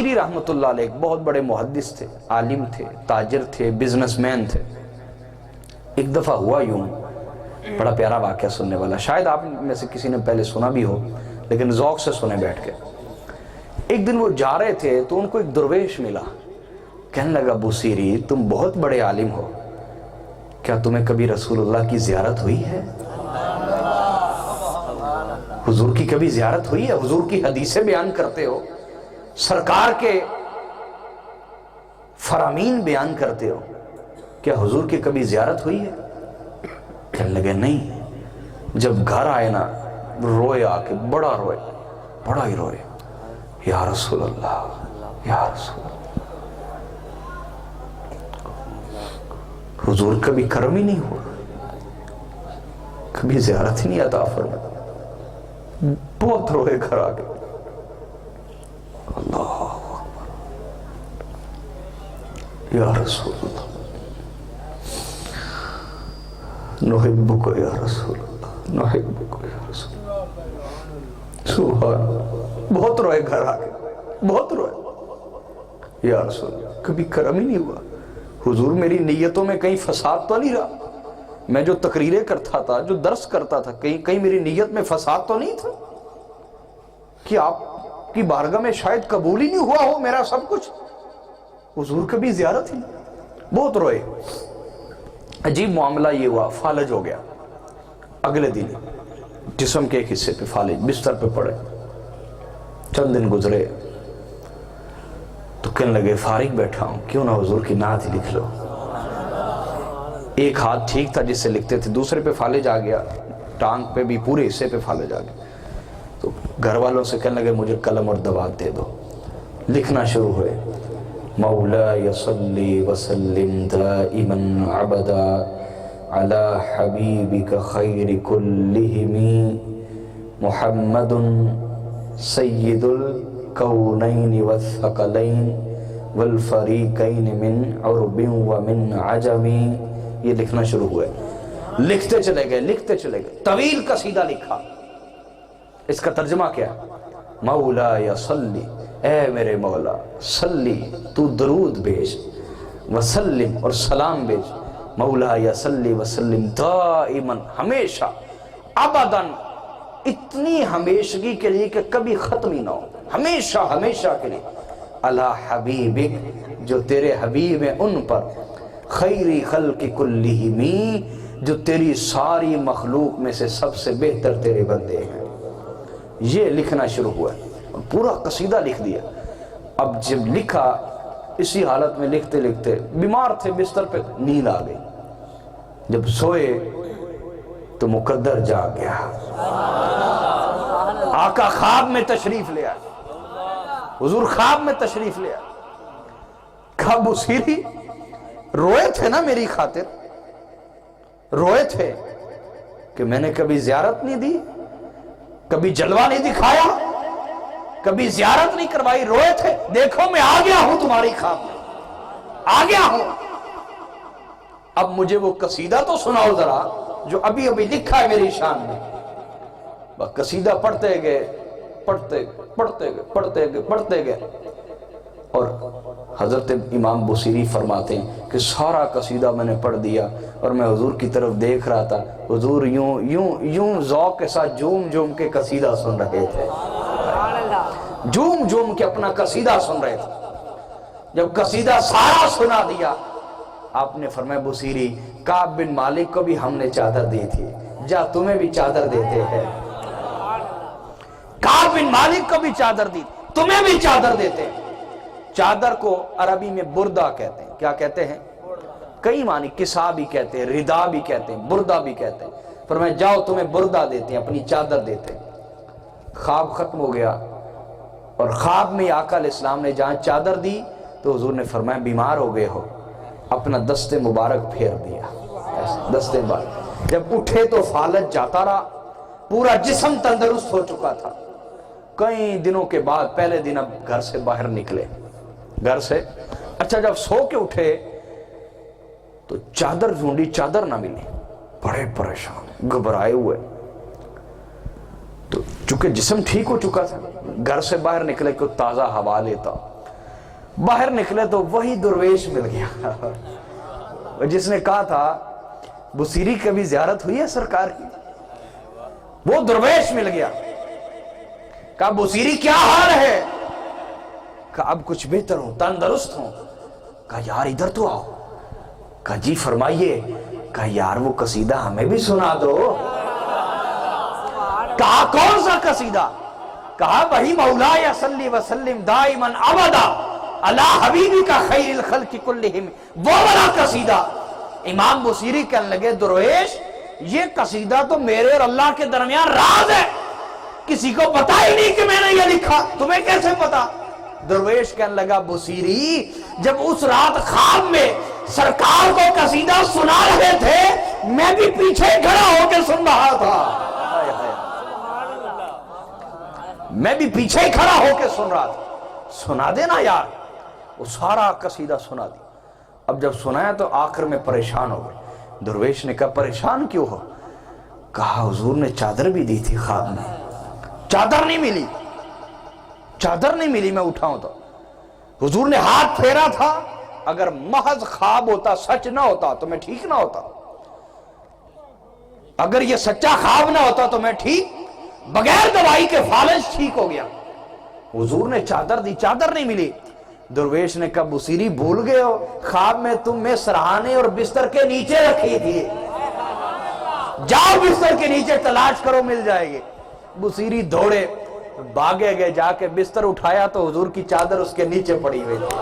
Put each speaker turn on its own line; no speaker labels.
بصیری رحمۃ اللہ علیہ بہت بڑے محدث تھے، عالم تھے، تاجر تھے، بزنس مین تھے۔ ایک دفعہ ہوا یوں، بڑا پیارا واقعہ سننے والا، شاید آپ میں سے کسی نے پہلے سنا بھی ہو لیکن ذوق سے سنے بیٹھ کے۔ ایک دن وہ جا رہے تھے تو ان کو ایک درویش ملا، کہنے لگا بصیری تم بہت بڑے عالم ہو، کیا تمہیں کبھی رسول اللہ کی زیارت ہوئی ہے؟ حضور کی کبھی زیارت ہوئی ہے؟ حضور کی حدیثیں بیان کرتے ہو، سرکار کے فرامین بیان کرتے ہو، کیا حضور کی کبھی زیارت ہوئی ہے؟ کہنے لگے نہیں۔ جب گھر آئے نا روئے، آ کے بڑا روئے، بڑا ہی روئے، یا رسول اللہ، یا رسول اللہ، حضور کبھی کرم ہی نہیں ہوا، کبھی زیارت ہی نہیں عطا فرمائی۔ بہت روئے گھر آ کے، اللہ اکبر، یا رسول اللہ، نحبک یا رسول اللہ، نحبک یا رسول اللہ، سبحان اللہ۔ بہت روئے گھر آ کے، بہت روئے، یا رسول اللہ کبھی کرم ہی نہیں ہوا، حضور میری نیتوں میں کہیں فساد تو نہیں رہا، میں جو تقریریں کرتا تھا، جو درس کرتا تھا، کہیں میری نیت میں فساد تو نہیں تھا کہ آپ کی بارگاہ میں شاید قبول ہی نہیں ہوا ہو میرا سب کچھ؟ حضور کبھی زیارت ہی نہیں۔ بہت روئے۔ عجیب معاملہ یہ ہوا، فالج ہو گیا۔ اگلے دن جسم کے ایک حصے پہ فالج، بستر پہ پڑے۔ چند دن گزرے تو کہنے لگے فارغ بیٹھا ہوں، کیوں نہ حضور کی نعت ہی لکھ لو۔ ایک ہاتھ ٹھیک تھا جس سے لکھتے تھے، دوسرے پہ فالج آ گیا، ٹانگ پہ بھی پورے حصے پہ فالج آ گیا۔ تو گھر والوں سے کہنے لگے مجھے قلم اور دوات دے دو۔ لکھنا شروع ہوئے، مولاي صلی وسلم دائما ابدا علی حبیبک خیر کلہم محمد سید الکونین والثقلین والفریقین من عرب ومن عجم۔ یہ لکھنا شروع ہوئے، لکھتے چلے گئے، لکھتے چلے گئے، طویل قصیدہ لکھا۔ اس کا ترجمہ کیا؟ مولاي صلی، اے میرے مولا، صلی تو درود بھیج، وسلم اور سلام بھیج، مولاي صلی وسلم دائما ہمیشہ، ابداً اتنی ہمیشگی کے لیے کہ کبھی ختم ہی نہ ہو، ہمیشہ ہمیشہ کے لیے، علی حبیبک جو تیرے حبیب ہیں ان پر، خیری خلق کلہم جو تیری ساری مخلوق میں سے سب سے بہتر تیرے بندے ہیں۔ یہ لکھنا شروع ہوا، پورا قصیدہ لکھ دیا۔ اب جب لکھا، اسی حالت میں لکھتے لکھتے بیمار تھے، بستر پہ نیند آ گئی۔ جب سوئے تو مقدر جاگ گیا، آقا خواب میں تشریف لیا، حضور خواب میں تشریف لیا۔ کہا بصیری روئے تھے نا میری خاطر، روئے تھے کہ میں نے کبھی زیارت نہیں دی، کبھی جلوہ نہیں دکھایا، کبھی زیارت نہیں کروائی، روئے تھے، دیکھو میں آ گیا ہوں تمہاری خواب میں، آ گیا ہوں۔ اب مجھے وہ قصیدہ تو سناؤ ذرا جو ابھی ابھی لکھا ہے میری شان میں۔ بس قصیدہ پڑھتے گئے، پڑھتے گئے، پڑھتے گئے، اور حضرت امام بصیری فرماتے ہیں کہ سارا قصیدہ میں نے پڑھ دیا اور میں حضور کی طرف دیکھ رہا تھا، حضور یوں ذوق کے ساتھ جھوم جھوم کے قصیدہ سن رہے تھے، جھوم جھوم کے اپنا قصیدہ سن رہے تھے۔ جب قصیدہ سارا سنا دیا، آپ نے فرمایا بصیری کعب بن مالک کو بھی ہم نے چادر دی تھی، جا تمہیں بھی چادر دیتے ہیں۔ کعب بن مالک کو بھی چادر دی، تمہیں بھی چادر دیتے ہیں۔ چادر کو عربی میں بردہ کہتے ہیں۔ کیا کہتے ہیں؟ کئی معنی، کسا بھی کہتے ہیں، ردا بھی کہتے ہیں، بردہ بھی کہتے ہیں۔ فرمایا جاؤ تمہیں بردہ دیتے ہیں، اپنی چادر دیتے ہیں۔ خواب ختم ہو گیا، اور خواب میں آقا علیہ السلام نے جہاں چادر دی تو حضور نے فرمایا بیمار ہو گئے ہو، اپنا دست مبارک پھیر دیا، دست مبارک۔ جب اٹھے تو فالج جاتا رہا، پورا جسم تندرست ہو چکا تھا۔ کئی دنوں کے بعد پہلے دن اب گھر سے باہر نکلے، گھر سے اچھا جب سو کے اٹھے تو چادر ڈھونڈی، چادر نہ ملی، بڑے پریشان گھبرائے ہوئے۔ تو چونکہ جسم ٹھیک ہو چکا تھا، گھر سے باہر نکلے کہ تازہ ہوا لیتا، باہر نکلے تو وہی درویش مل گیا جس نے کہا تھا بصیری کبھی زیارت ہوئی ہے سرکار کی، وہ درویش مل گیا. کہا بصیری کیا حال ہے؟ کہا اب کچھ بہتر ہوں، تندرست ہوں. کہا یار ادھر تو آؤ. کہا جی فرمائیے. کہا یار وہ قصیدہ ہمیں بھی سنا دو. کہا کون سا قصیدہ؟ کہا وہی مولایا صلی وسلم دائما ابدا علی حبیبی کا خیر الخلق کلہم، وہ والا قصیدہ. امام بصیری کہنے لگے درویش یہ قصیدہ تو میرے اور اللہ کے درمیان راز ہے، کسی کو پتا ہی نہیں کہ میں نے یہ لکھا، تمہیں کیسے پتا؟ درویش کہنے لگا بصیری جب اس رات خواب میں سرکار کو قصیدہ سنا رہے تھے میں بھی پیچھے کھڑا ہو کے سن رہا تھا، میں بھی پیچھے کھڑا ہو کے سن رہا تھا. سنا دینا یار. وہ سارا قصیدہ سنا دی. اب جب سنایا تو آخر میں پریشان ہو گئے. درویش نے کہا پریشان کیوں ہو؟ کہا حضور نے چادر بھی دی تھی خواب میں، چادر نہیں ملی، چادر نہیں ملی میں اٹھاؤں تو. حضور نے ہاتھ پھیرا تھا، اگر محض خواب ہوتا سچ نہ ہوتا تو میں ٹھیک نہ ہوتا، اگر یہ سچا خواب نہ ہوتا تو میں ٹھیک بغیر دوائی کے فالج ٹھیک ہو گیا. حضور نے چادر دی، چادر نہیں ملی. درویش نے کہا بصیری بھول گئے ہو خواب میں تم میں سرہانے اور بستر کے نیچے رکھی تھی، جاؤ بستر کے نیچے تلاش کرو مل جائے گی. بصیری دوڑے بھاگے گئے، جا کے بستر اٹھایا تو حضور کی چادر اس کے نیچے پڑی ہوئی تھی.